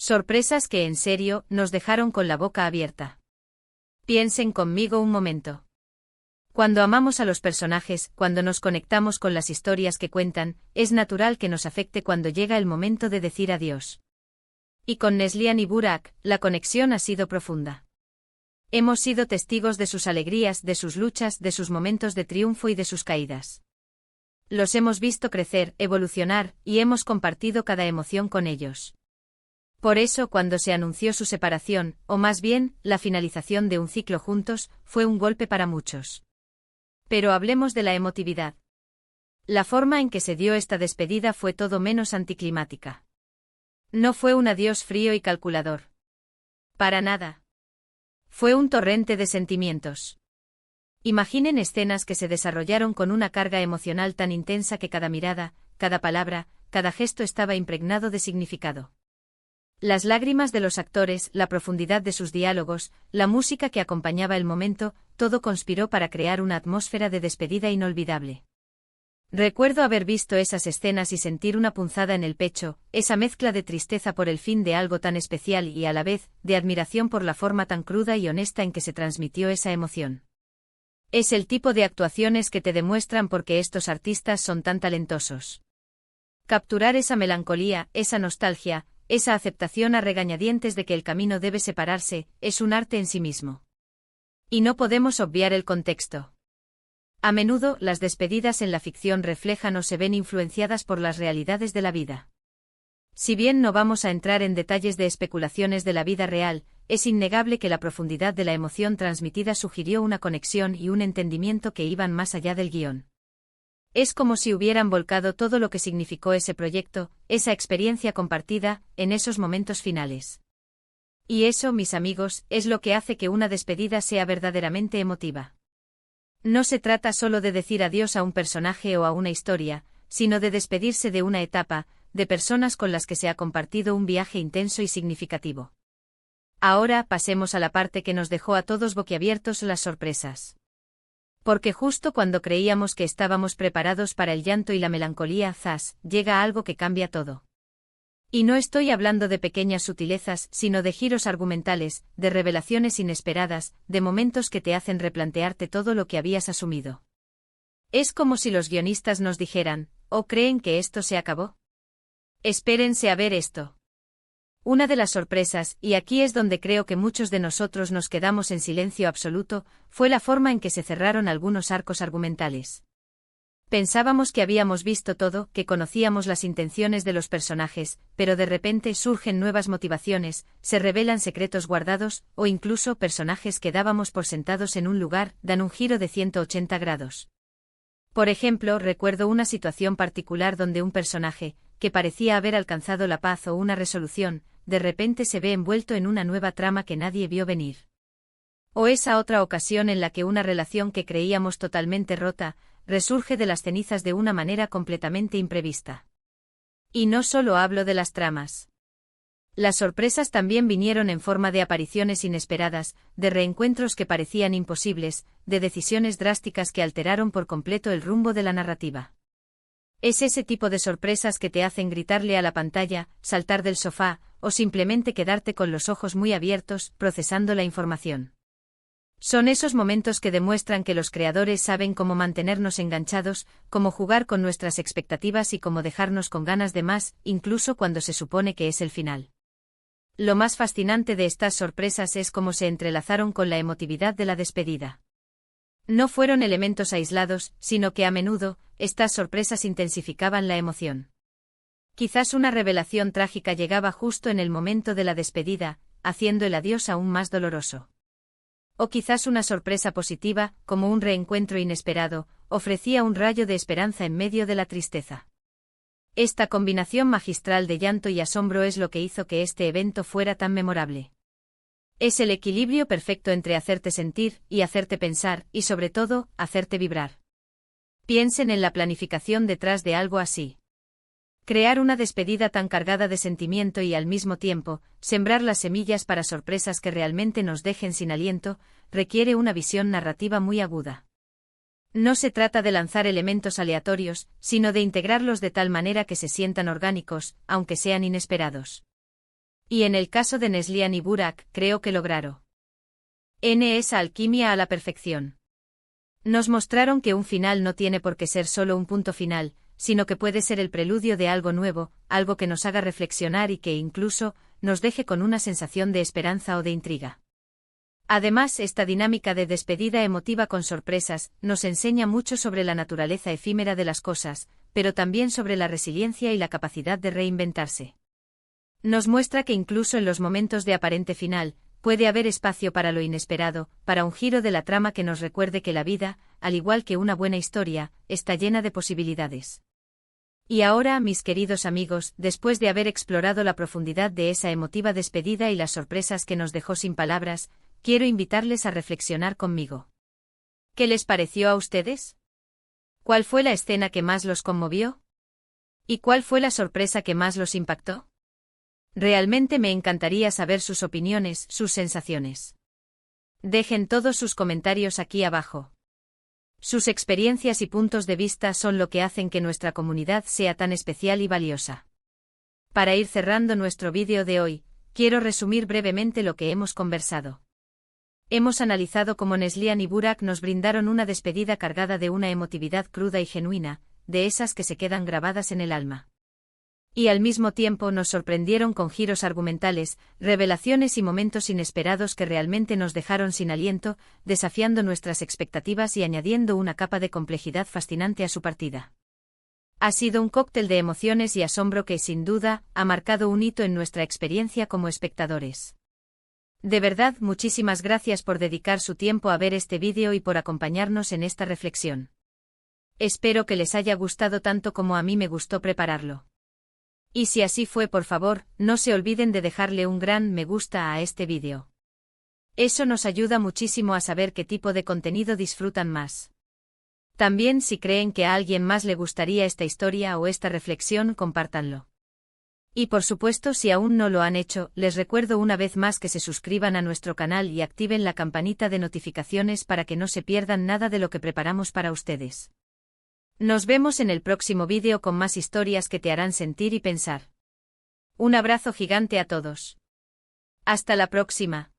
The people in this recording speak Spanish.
Sorpresas que en serio nos dejaron con la boca abierta. Piensen conmigo un momento. Cuando amamos a los personajes, cuando nos conectamos con las historias que cuentan, es natural que nos afecte cuando llega el momento de decir adiós. Y con Neslihan y Burak, la conexión ha sido profunda. Hemos sido testigos de sus alegrías, de sus luchas, de sus momentos de triunfo y de sus caídas. Los hemos visto crecer, evolucionar, y hemos compartido cada emoción con ellos. Por eso, cuando se anunció su separación, o más bien, la finalización de un ciclo juntos, fue un golpe para muchos. Pero hablemos de la emotividad. La forma en que se dio esta despedida fue todo menos anticlimática. No fue un adiós frío y calculador. Para nada. Fue un torrente de sentimientos. Imaginen escenas que se desarrollaron con una carga emocional tan intensa que cada mirada, cada palabra, cada gesto estaba impregnado de significado. Las lágrimas de los actores, la profundidad de sus diálogos, la música que acompañaba el momento, todo conspiró para crear una atmósfera de despedida inolvidable. Recuerdo haber visto esas escenas y sentir una punzada en el pecho, esa mezcla de tristeza por el fin de algo tan especial y a la vez, de admiración por la forma tan cruda y honesta en que se transmitió esa emoción. Es el tipo de actuaciones que te demuestran por qué estos artistas son tan talentosos. Capturar esa melancolía, esa nostalgia, esa aceptación a regañadientes de que el camino debe separarse, es un arte en sí mismo. Y no podemos obviar el contexto. A menudo, las despedidas en la ficción reflejan o se ven influenciadas por las realidades de la vida. Si bien no vamos a entrar en detalles de especulaciones de la vida real, es innegable que la profundidad de la emoción transmitida sugirió una conexión y un entendimiento que iban más allá del guión. Es como si hubieran volcado todo lo que significó ese proyecto, esa experiencia compartida, en esos momentos finales. Y eso, mis amigos, es lo que hace que una despedida sea verdaderamente emotiva. No se trata solo de decir adiós a un personaje o a una historia, sino de despedirse de una etapa, de personas con las que se ha compartido un viaje intenso y significativo. Ahora pasemos a la parte que nos dejó a todos boquiabiertos: las sorpresas. Porque justo cuando creíamos que estábamos preparados para el llanto y la melancolía, ¡zas!, llega algo que cambia todo. Y no estoy hablando de pequeñas sutilezas, sino de giros argumentales, de revelaciones inesperadas, de momentos que te hacen replantearte todo lo que habías asumido. Es como si los guionistas nos dijeran: ¿o creen que esto se acabó? Espérense a ver esto. Una de las sorpresas, y aquí es donde creo que muchos de nosotros nos quedamos en silencio absoluto, fue la forma en que se cerraron algunos arcos argumentales. Pensábamos que habíamos visto todo, que conocíamos las intenciones de los personajes, pero de repente surgen nuevas motivaciones, se revelan secretos guardados, o incluso personajes que dábamos por sentados en un lugar, dan un giro de 180 grados. Por ejemplo, recuerdo una situación particular donde un personaje, que parecía haber alcanzado la paz o una resolución, de repente se ve envuelto en una nueva trama que nadie vio venir. O esa otra ocasión en la que una relación que creíamos totalmente rota, resurge de las cenizas de una manera completamente imprevista. Y no solo hablo de las tramas. Las sorpresas también vinieron en forma de apariciones inesperadas, de reencuentros que parecían imposibles, de decisiones drásticas que alteraron por completo el rumbo de la narrativa. Es ese tipo de sorpresas que te hacen gritarle a la pantalla, saltar del sofá, o simplemente quedarte con los ojos muy abiertos, procesando la información. Son esos momentos que demuestran que los creadores saben cómo mantenernos enganchados, cómo jugar con nuestras expectativas y cómo dejarnos con ganas de más, incluso cuando se supone que es el final. Lo más fascinante de estas sorpresas es cómo se entrelazaron con la emotividad de la despedida. No fueron elementos aislados, sino que a menudo, estas sorpresas intensificaban la emoción. Quizás una revelación trágica llegaba justo en el momento de la despedida, haciendo el adiós aún más doloroso. O quizás una sorpresa positiva, como un reencuentro inesperado, ofrecía un rayo de esperanza en medio de la tristeza. Esta combinación magistral de llanto y asombro es lo que hizo que este evento fuera tan memorable. Es el equilibrio perfecto entre hacerte sentir, y hacerte pensar, y sobre todo, hacerte vibrar. Piensen en la planificación detrás de algo así. Crear una despedida tan cargada de sentimiento y al mismo tiempo, sembrar las semillas para sorpresas que realmente nos dejen sin aliento, requiere una visión narrativa muy aguda. No se trata de lanzar elementos aleatorios, sino de integrarlos de tal manera que se sientan orgánicos, aunque sean inesperados. Y en el caso de Neslihan y Burak, creo que lograron esa alquimia a la perfección. Nos mostraron que un final no tiene por qué ser solo un punto final, sino que puede ser el preludio de algo nuevo, algo que nos haga reflexionar y que incluso nos deje con una sensación de esperanza o de intriga. Además, esta dinámica de despedida emotiva con sorpresas nos enseña mucho sobre la naturaleza efímera de las cosas, pero también sobre la resiliencia y la capacidad de reinventarse. Nos muestra que incluso en los momentos de aparente final, puede haber espacio para lo inesperado, para un giro de la trama que nos recuerde que la vida, al igual que una buena historia, está llena de posibilidades. Y ahora, mis queridos amigos, después de haber explorado la profundidad de esa emotiva despedida y las sorpresas que nos dejó sin palabras, quiero invitarles a reflexionar conmigo. ¿Qué les pareció a ustedes? ¿Cuál fue la escena que más los conmovió? ¿Y cuál fue la sorpresa que más los impactó? Realmente me encantaría saber sus opiniones, sus sensaciones. Dejen todos sus comentarios aquí abajo. Sus experiencias y puntos de vista son lo que hacen que nuestra comunidad sea tan especial y valiosa. Para ir cerrando nuestro vídeo de hoy, quiero resumir brevemente lo que hemos conversado. Hemos analizado cómo Neslihan y Burak nos brindaron una despedida cargada de una emotividad cruda y genuina, de esas que se quedan grabadas en el alma. Y al mismo tiempo nos sorprendieron con giros argumentales, revelaciones y momentos inesperados que realmente nos dejaron sin aliento, desafiando nuestras expectativas y añadiendo una capa de complejidad fascinante a su partida. Ha sido un cóctel de emociones y asombro que, sin duda, ha marcado un hito en nuestra experiencia como espectadores. De verdad, muchísimas gracias por dedicar su tiempo a ver este vídeo y por acompañarnos en esta reflexión. Espero que les haya gustado tanto como a mí me gustó prepararlo. Y si así fue, por favor, no se olviden de dejarle un gran me gusta a este vídeo. Eso nos ayuda muchísimo a saber qué tipo de contenido disfrutan más. También, si creen que a alguien más le gustaría esta historia o esta reflexión, compártanlo. Y por supuesto, si aún no lo han hecho, les recuerdo una vez más que se suscriban a nuestro canal y activen la campanita de notificaciones para que no se pierdan nada de lo que preparamos para ustedes. Nos vemos en el próximo vídeo con más historias que te harán sentir y pensar. Un abrazo gigante a todos. Hasta la próxima.